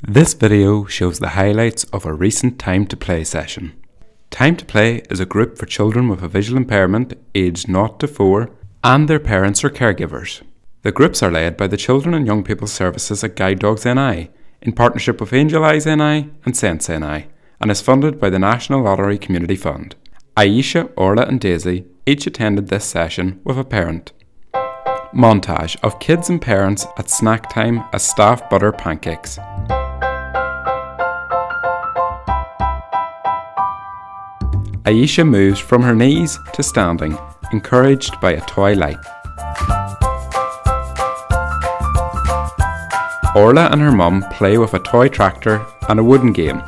This video shows the highlights of a recent Time to Play session. Time to Play is a group for children with a visual impairment aged 0 to 4 and their parents or caregivers. The groups are led by the Children and Young People Services at Guide Dogs NI in partnership with Angel Eyes NI and Sense NI and is funded by the National Lottery Community Fund. Ayesha, Órlaith and Daisy each attended this session with a parent. Montage of kids and parents at snack time as staff butter pancakes. Ayesha moves from her knees to standing, encouraged by a toy light. Órlaith and her mum play with a toy tractor and a wooden game.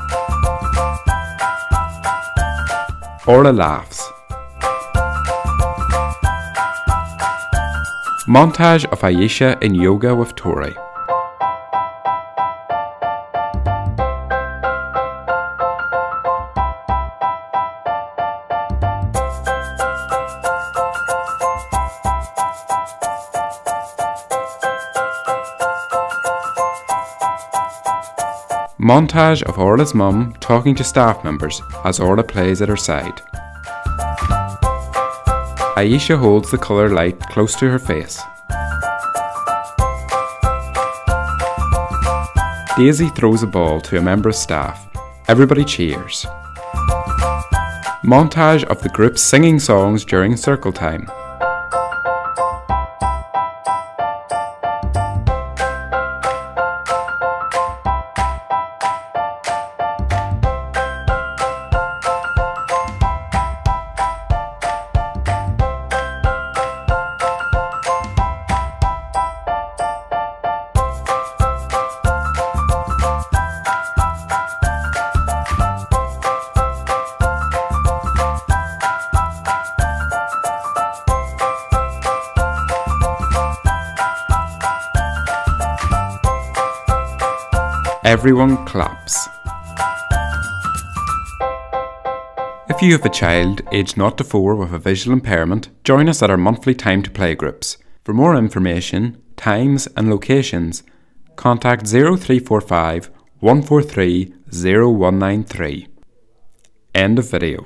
Órlaith laughs. Montage of Ayesha in yoga with Tori. Montage of Órlaith's mum talking to staff members as Órlaith plays at her side. Ayesha holds the colour light close to her face. Daisy throws a ball to a member of staff. Everybody cheers. Montage of the group singing songs during circle time. Everyone claps. If you have a child aged 0 to 4 with a visual impairment, join us at our monthly Time to Play groups. For more information, times and locations, contact 0345 143 0193. End of video.